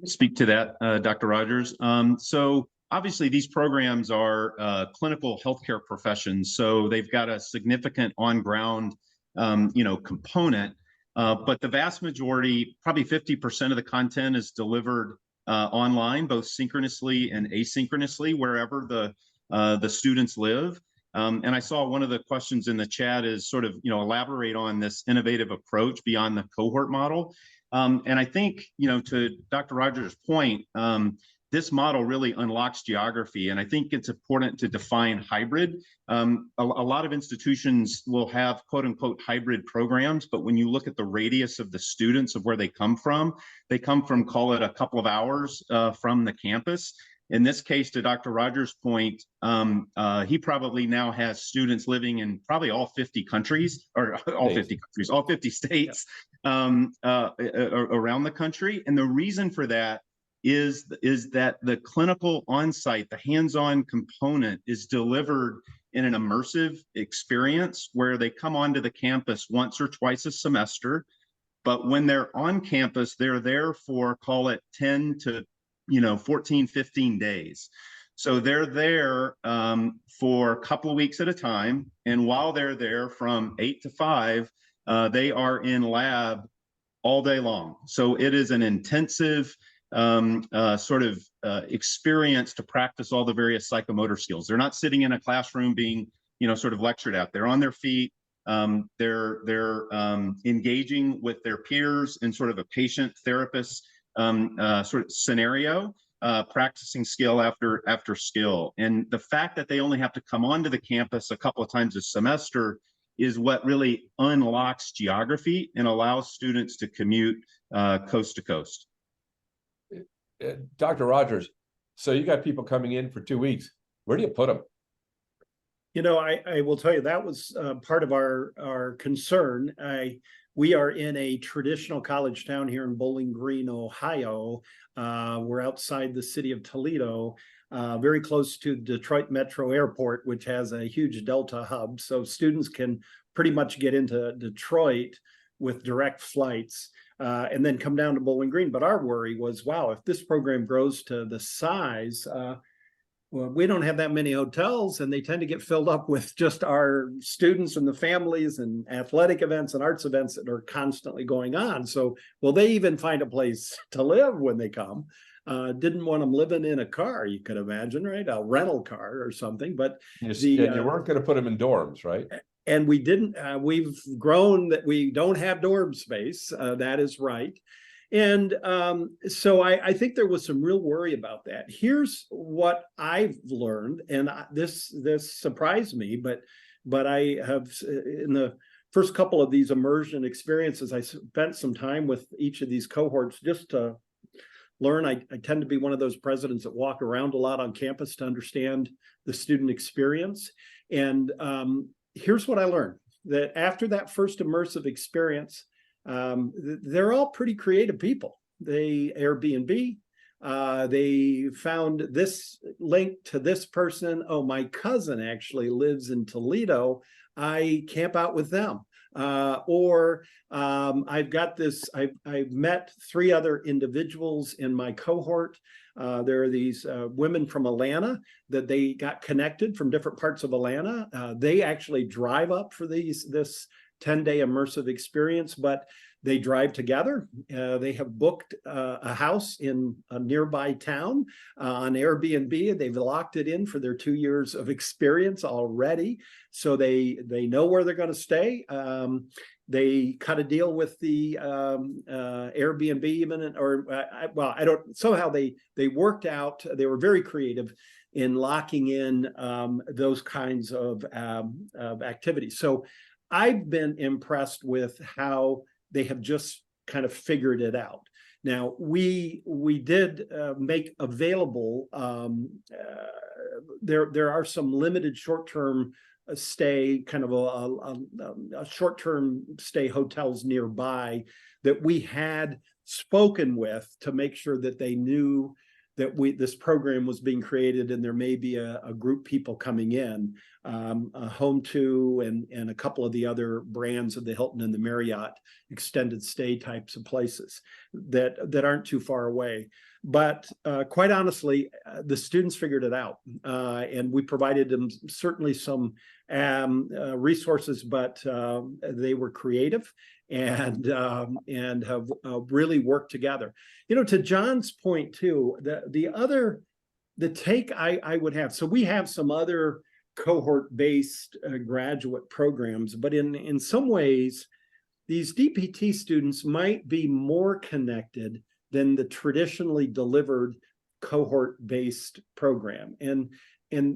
Speak to that, Dr. Rogers. So obviously these programs are clinical healthcare professions, so they've got a significant on-ground component, but the vast majority, probably 50% of the content is delivered online, both synchronously and asynchronously, wherever the students live. And I saw one of the questions in the chat is sort of, elaborate on this innovative approach beyond the cohort model. And I think, to Dr. Rogers' point, this model really unlocks geography. And I think it's important to define hybrid. A lot of institutions will have quote unquote hybrid programs, but when you look at the radius of the students of where they come from, call it a couple of hours from the campus. In this case, to Dr. Rogers' point, he probably now has students living in probably all 50 countries, or all 50 states around the country. And the reason for that is that the clinical on-site, the hands-on component is delivered in an immersive experience where they come onto the campus once or twice a semester. But when they're on campus, they're there for, call it 10 to 14, 15 days. So they're there for a couple of weeks at a time. And while they're there from 8 to 5, they are in lab all day long. So it is an intensive experience to practice all the various psychomotor skills. They're not sitting in a classroom being, sort of lectured at. They're on their feet. They're engaging with their peers in sort of a patient therapist sort of scenario, practicing skill after skill. And the fact that they only have to come onto the campus a couple of times a semester is what really unlocks geography and allows students to commute coast to coast. Dr. Rogers, so you got people coming in for 2 weeks. Where do you put them? I will tell you that was part of our concern. We are in a traditional college town here in Bowling Green, Ohio. We're outside the city of Toledo, very close to Detroit Metro Airport, which has a huge Delta hub. So students can pretty much get into Detroit with direct flights and then come down to Bowling Green. But our worry was, wow, if this program grows to the size, well, we don't have that many hotels, and they tend to get filled up with just our students and the families and athletic events and arts events that are constantly going on. So will they even find a place to live when they come? Didn't want them living in a car, you could imagine, right? A rental car or something. But you weren't going to put them in dorms, right? And we didn't. We've grown that we don't have dorm space. That is right. And so I think there was some real worry about that. Here's what I've learned, and this surprised me, but I have, in the first couple of these immersion experiences, I spent some time with each of these cohorts just to learn. I tend to be one of those presidents that walk around a lot on campus to understand the student experience. And here's what I learned, that after that first immersive experience, they're all pretty creative people. They Airbnb, they found this link to this person. Oh, my cousin actually lives in Toledo. I camp out with them. I've got this, I've met 3 other individuals in my cohort. There are these women from Atlanta that they got connected from different parts of Atlanta. They actually drive up for this 10-day immersive experience, but they drive together. They have booked a house in a nearby town on Airbnb, and they've locked it in for their 2 years of experience already. So they know where they're going to stay. They cut a deal with the Airbnb even, somehow they worked out, they were very creative in locking in those kinds of activities. So I've been impressed with how they have just kind of figured it out. Now, we did make available, there are some limited short-term stay, kind of a short-term stay hotels nearby that we had spoken with to make sure that they knew that this program was being created, and there may be a group people coming in, Home2 and a couple of the other brands of the Hilton and the Marriott extended stay types of places that aren't too far away. But quite honestly, the students figured it out, and we provided them certainly some resources, but they were creative and have really worked together. You know, to John's point too, the take I would have. So we have some other cohort-based graduate programs, but in some ways, these DPT students might be more connected than the traditionally delivered cohort-based program. And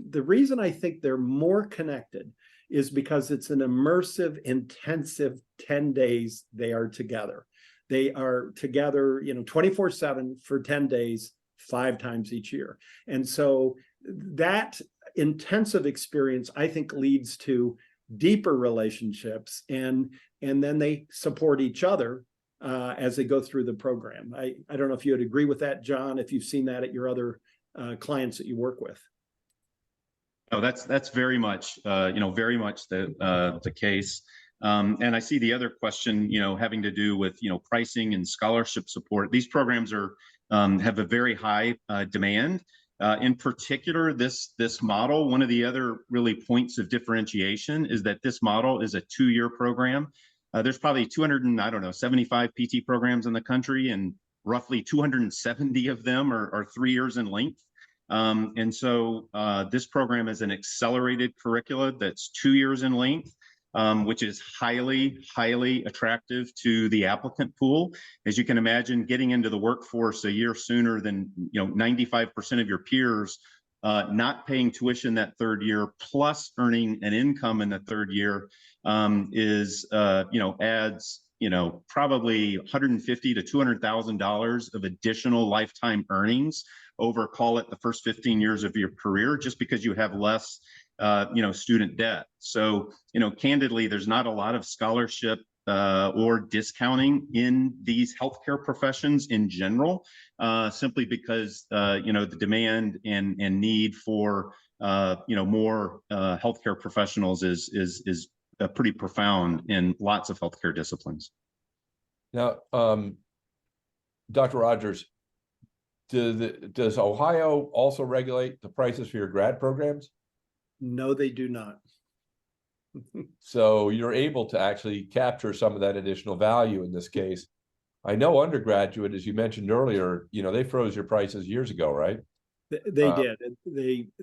the reason I think they're more connected is because it's an immersive, intensive 10 days they are together. They are together, 24/7 for 10 days, 5 times each year. And so that intensive experience, I think, leads to deeper relationships, and then they support each other as they go through the program. I don't know if you would agree with that, John, if you've seen that at your other clients that you work with. Oh, that's very much very much the case. And I see the other question, having to do with pricing and scholarship support. These programs are have a very high demand. In particular, this model, one of the other really points of differentiation is that this model is a 2-year program. There's probably 75 PT programs in the country, and roughly 270 of them are 3 years in length. And so this program is an accelerated curricula that's 2 years in length, which is highly, highly attractive to the applicant pool. As you can imagine, getting into the workforce a year sooner than 95% of your peers, not paying tuition that 3rd year, plus earning an income in the 3rd year, adds probably $150,000 to $200,000 of additional lifetime earnings over, call it, the first 15 years of your career, just because you have less student debt. So, candidly, there's not a lot of scholarship or discounting in these healthcare professions in general, simply because, the demand and need for, more healthcare professionals is pretty profound in lots of healthcare disciplines. Now, Dr. Rogers, does Ohio also regulate the prices for your grad programs? No, they do not. So you're able to actually capture some of that additional value in this case. I know undergraduate, as you mentioned earlier, they froze your prices years ago, right? They did.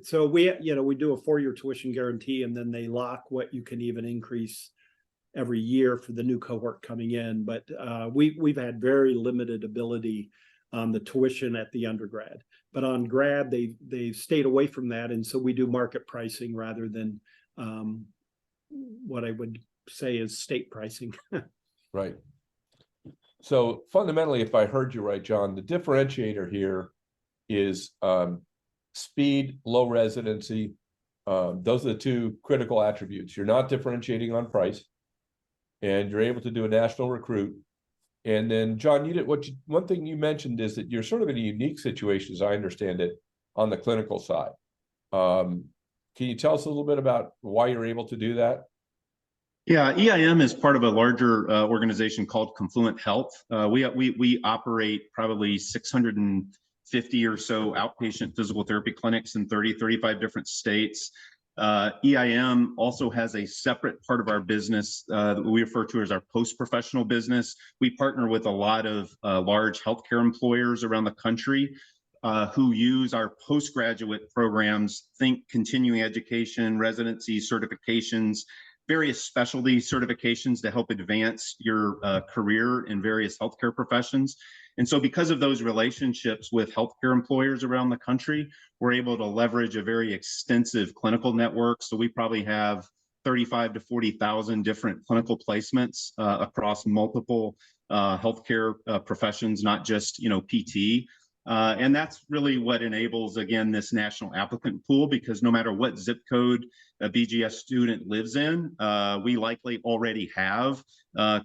So we do a 4-year tuition guarantee, and then they lock what you can even increase every year for the new cohort coming in. But we've had very limited ability on the tuition at the undergrad. But on grad, they've stayed away from that, and so we do market pricing rather than what I would say is state pricing. Right. So fundamentally, if I heard you right, John, the differentiator here is speed, low residency. Those are the 2 critical attributes. You're not differentiating on price, and you're able to do a national recruit. And then, John, one thing you mentioned is that you're sort of in a unique situation, as I understand it, on the clinical side. Can you tell us a little bit about why you're able to do that? Yeah, EIM is part of a larger organization called Confluent Health. We operate probably 650 or so outpatient physical therapy clinics in 35 different states. EIM also has a separate part of our business that we refer to as our post-professional business. We partner with a lot of large healthcare employers around the country who use our postgraduate programs, think continuing education, residency, certifications, various specialty certifications to help advance your career in various healthcare professions. And so because of those relationships with healthcare employers around the country, we're able to leverage a very extensive clinical network. So we probably have 35 to 40,000 different clinical placements across multiple healthcare professions, not just, PT. And that's really what enables, again, this national applicant pool, because no matter what zip code a BGS student lives in, we likely already have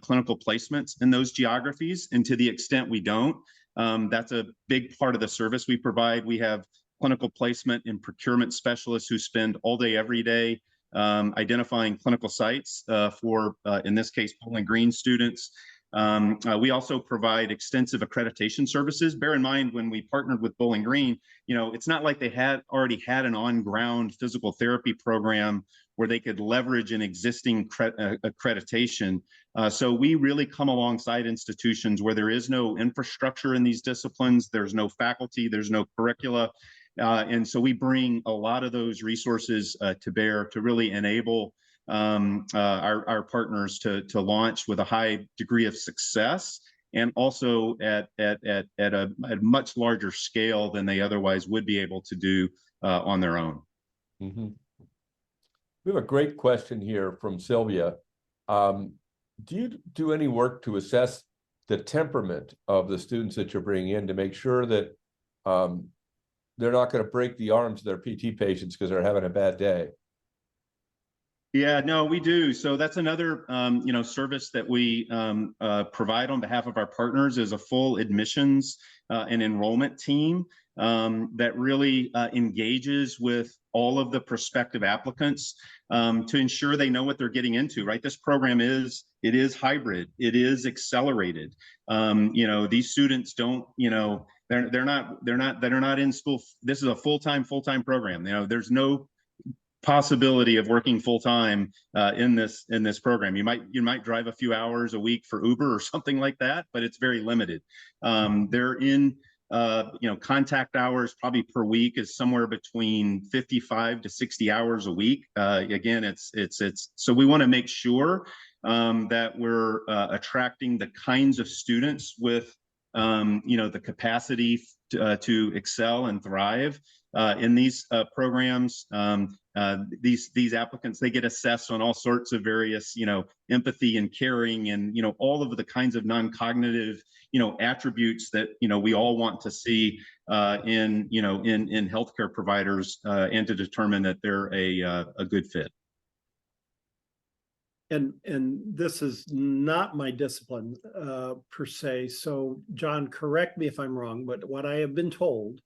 clinical placements in those geographies. And to the extent we don't, that's a big part of the service we provide. We have clinical placement and procurement specialists who spend all day, every day, identifying clinical sites for, in this case, Bowling Green students. We also provide extensive accreditation services. Bear in mind, when we partnered with Bowling Green, it's not like they had already had an on-ground physical therapy program where they could leverage an existing accreditation. So we really come alongside institutions where there is no infrastructure in these disciplines, there's no faculty, there's no curricula. And so we bring a lot of those resources to bear to really enable our partners to launch with a high degree of success, and also at a much larger scale than they otherwise would be able to do on their own. Mm-hmm. We have a great question here from Sylvia. Do you do any work to assess the temperament of the students that you're bringing in to make sure that they're not going to break the arms of their PT patients because they're having a bad day? Yeah, no, we do. So that's another, service that we provide on behalf of our partners, is a full admissions and enrollment team that really engages with all of the prospective applicants to ensure they know what they're getting into. Right, this program is hybrid, it is accelerated. These students don't, they're not in school. This is a full-time program. There's no possibility of working full-time in this program. You might drive a few hours a week for Uber or something like that, but it's very limited. They're in contact hours probably per week is somewhere between 55 to 60 hours a week. Again, it's so we want to make sure that we're attracting the kinds of students with the capacity to excel and thrive in these programs. These applicants, they get assessed on all sorts of various, empathy and caring and, all of the kinds of non-cognitive, attributes that, we all want to see in healthcare providers and to determine that they're a good fit. And this is not my discipline per se. So John, correct me if I'm wrong, but what I have been told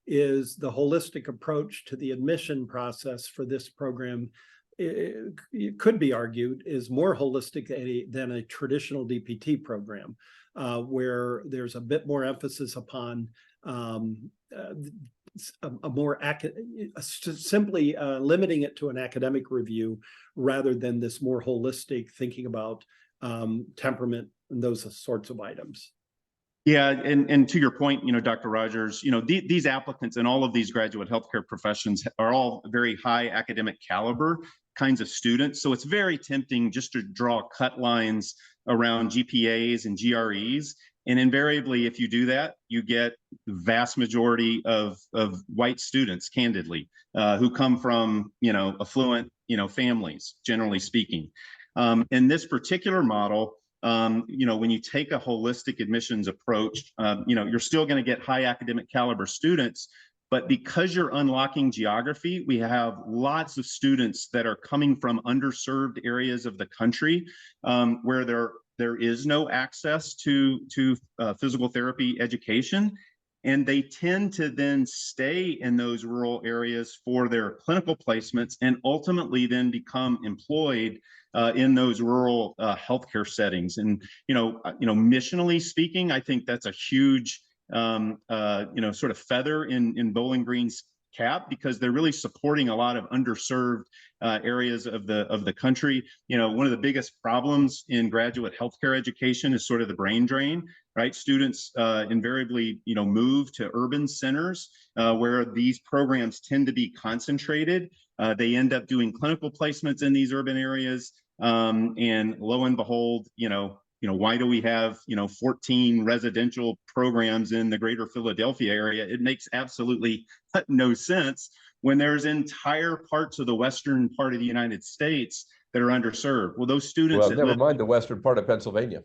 is the holistic approach to the admission process for this program, it could be argued, is more holistic than a traditional DPT program, where there's a bit more emphasis upon simply limiting it to an academic review rather than this more holistic thinking about temperament and those sorts of items. Yeah, and to your point, Dr. Rogers, these applicants and all of these graduate healthcare professions are all very high academic caliber kinds of students. So it's very tempting just to draw cut lines around GPAs and GREs. And invariably, if you do that, you get the vast majority of white students, candidly, who come from, affluent, families, generally speaking. In this particular model, when you take a holistic admissions approach, you're still going to get high academic caliber students, but because you're unlocking geography, we have lots of students that are coming from underserved areas of the country where there is no access to physical therapy education. And they tend to then stay in those rural areas for their clinical placements and ultimately then become employed in those rural healthcare settings. And, missionally speaking, I think that's a huge, sort of feather in Bowling Green's cap, because they're really supporting a lot of underserved areas of the country. One of the biggest problems in graduate healthcare education is sort of the brain drain, right? Students invariably, move to urban centers where these programs tend to be concentrated. They end up doing clinical placements in these urban areas. And lo and behold, why do we have, 14 residential programs in the greater Philadelphia area? It makes absolutely no sense when there's entire parts of the western part of the United States that are underserved. Well, those students— Well, never mind the western part of Pennsylvania.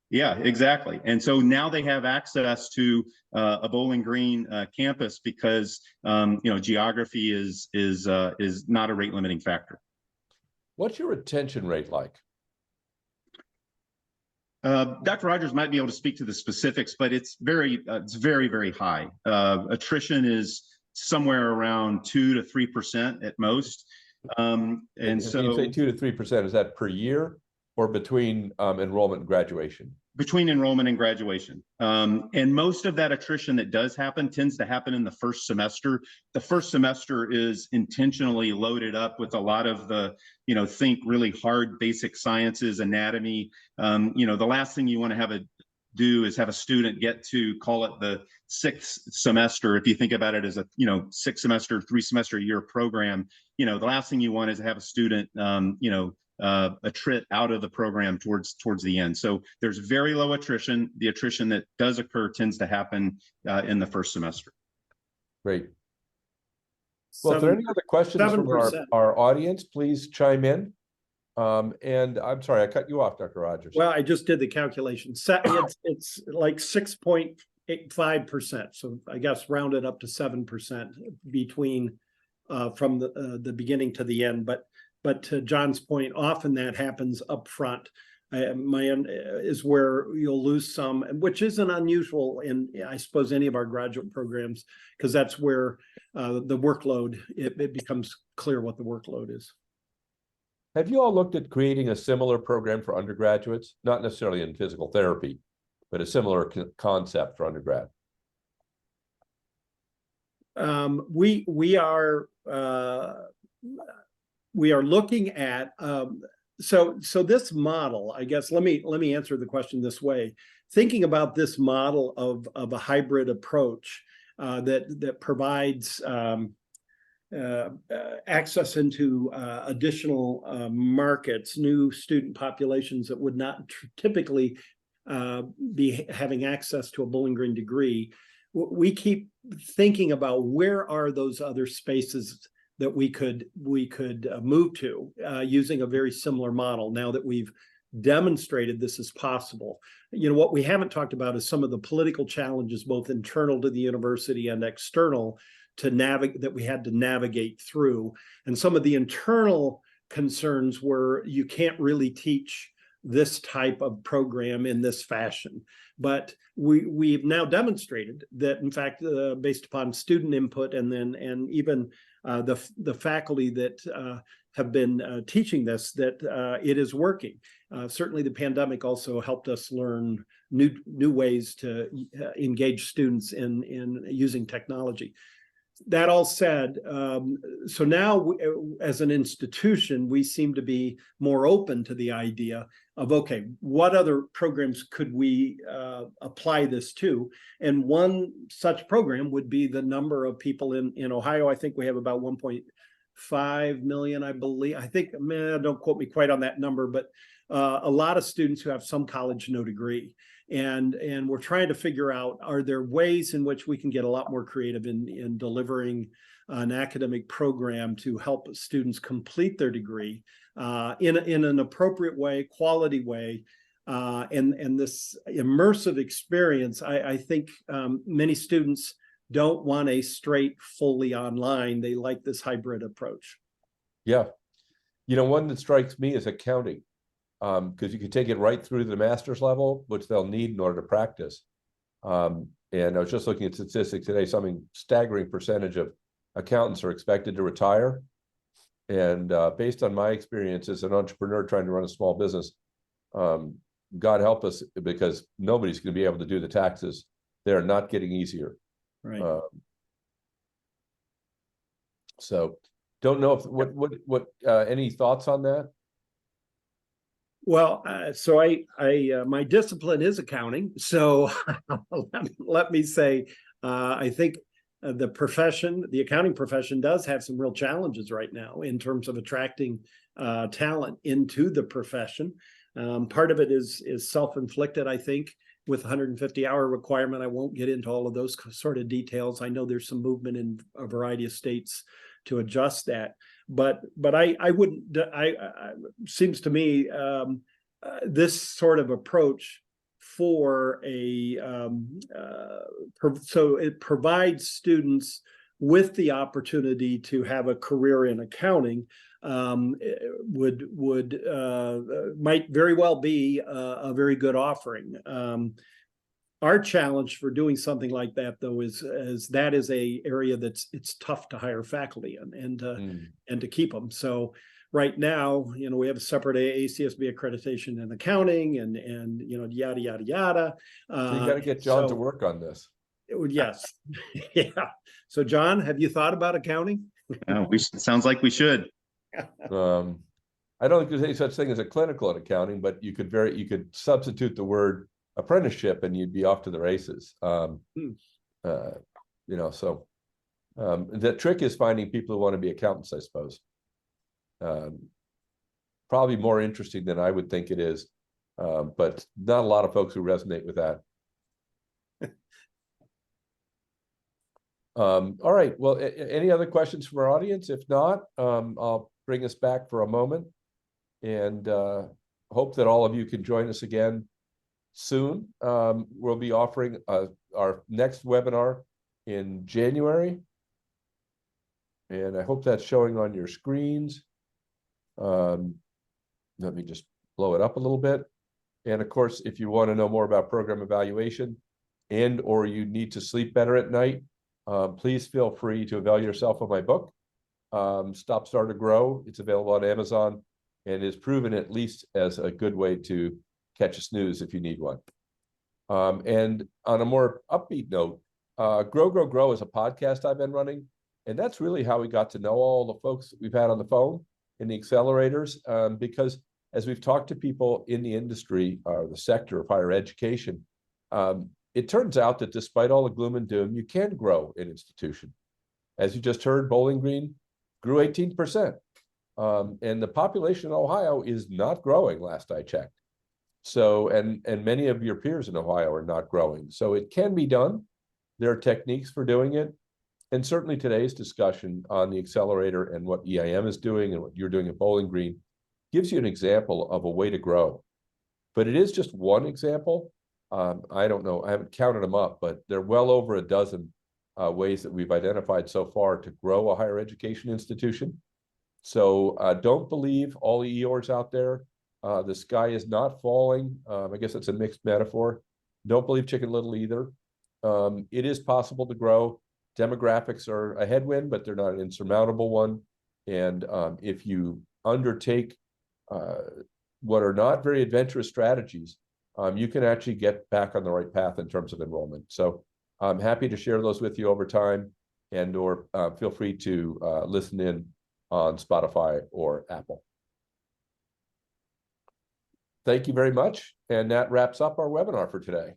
Yeah, exactly. And so now they have access to a Bowling Green campus because, geography is not a rate limiting factor. What's your retention rate like? Dr. Rogers might be able to speak to the specifics, but it's very, very high. Attrition is somewhere around 2 to 3% at most. And so you say 2 to 3%, is that per year or between enrollment and graduation? between enrollment and graduation. And most of that attrition that does happen tends to happen in the first semester. The first semester is intentionally loaded up with a lot of the, think really hard basic sciences, anatomy. The last thing you want to do is have a student get to, call it the sixth semester. If you think about it as a, 6 semester, 3 semester a year program, the last thing you want is to have a student, attrit out of the program towards the end. So there's very low attrition. The attrition that does occur tends to happen in the first semester. Great. Well, if there are any other questions from 7%. our audience, please chime in. And I'm sorry, I cut you off, Dr. Rogers. Well, I just did the calculation. It's like 6.85%. So I guess rounded up to 7% between from the beginning to the end. But to John's point, often that happens up front. My end is where you'll lose some, which isn't unusual in, I suppose, any of our graduate programs, because that's where the workload, it becomes clear what the workload is. Have you all looked at creating a similar program for undergraduates? Not necessarily in physical therapy, but a similar concept for undergrad? We are looking at so this model, I guess, let me answer the question this way. Thinking about this model of a hybrid approach that provides access into additional markets, new student populations that would not typically be having access to a Bowling Green degree. We keep thinking about where are those other spaces that we could move to using a very similar model now that we've demonstrated this is possible. What we haven't talked about is some of the political challenges, both internal to the university and external, that we had to navigate through. And some of the internal concerns were you can't really teach this type of program in this fashion. But we've now demonstrated that, in fact, based upon student input and even the faculty that have been teaching this, that it is working. Certainly the pandemic also helped us learn new ways to engage students in using technology. That all said, so now as an institution, we seem to be more open to the idea of, okay, what other programs could we apply this to? And one such program would be the number of people in Ohio. I think we have about 1.5 million, I believe. I think, don't quote me quite on that number, but a lot of students who have some college, no degree. And we're trying to figure out, are there ways in which we can get a lot more creative in delivering an academic program to help students complete their degree in an appropriate way, quality way, and this immersive experience. I think many students don't want a straight, fully online. They like this hybrid approach. Yeah. One that strikes me is accounting. Because you can take it right through to the master's level, which they'll need in order to practice. And I was just looking at statistics today, something staggering percentage of accountants are expected to retire. And based on my experience as an entrepreneur trying to run a small business, God help us, because nobody's going to be able to do the taxes. They're not getting easier. Right. So don't know if what any thoughts on that? Well, so my discipline is accounting. So let me say, I think the accounting profession does have some real challenges right now in terms of attracting talent into the profession. Part of it is self-inflicted, I think, with 150-hour requirement. I won't get into all of those sort of details. I know there's some movement in a variety of states to adjust that. But I wouldn't. Seems to me this sort of approach for so it provides students with the opportunity to have a career in accounting. Might very well be a very good offering. Our challenge for doing something like that, though, is a area it's tough to hire faculty and to keep them. So right now, we have a separate ACSB accreditation in accounting and yada, yada, yada. So you got to get John to so work on this. yes. Yeah. So John, have you thought about accounting? Sounds like we should. I don't think there's any such thing as a clinical in accounting, but you could substitute the word apprenticeship and you'd be off to the races. The trick is finding people who want to be accountants, I suppose. Probably more interesting than I would think it is, but not a lot of folks who resonate with that. All right, well, any other questions from our audience? If not, I'll bring us back for a moment and hope that all of you can join us again soon. We'll be offering our next webinar in January, and I hope that's showing on your screens. Let me just blow it up a little bit. And of course, if you want to know more about program evaluation or you need to sleep better at night, please feel free to avail yourself of my book, Stop, Start, or Grow. It's available on Amazon and is proven at least as a good way to catch a snooze if you need one. And on a more upbeat note, Grow, Grow, Grow is a podcast I've been running. And that's really how we got to know all the folks that we've had on the phone in the accelerators, because as we've talked to people in the industry, the sector of higher education, it turns out that despite all the gloom and doom, you can grow an institution. As you just heard, Bowling Green grew 18%. And the population in Ohio is not growing, last I checked. So, and many of your peers in Ohio are not growing. So it can be done. There are techniques for doing it. And certainly today's discussion on the accelerator and what EIM is doing and what you're doing at Bowling Green gives you an example of a way to grow. But it is just one example. I don't know, I haven't counted them up, but there are well over a dozen ways that we've identified so far to grow a higher education institution. So don't believe all the EORs out there. The sky is not falling. I guess it's a mixed metaphor. Don't believe Chicken Little either. It is possible to grow. Demographics are a headwind, but they're not an insurmountable one. And if you undertake what are not very adventurous strategies, you can actually get back on the right path in terms of enrollment. So I'm happy to share those with you over time, or feel free to listen in on Spotify or Apple. Thank you very much. And that wraps up our webinar for today.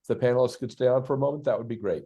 If the panelists could stay on for a moment, that would be great.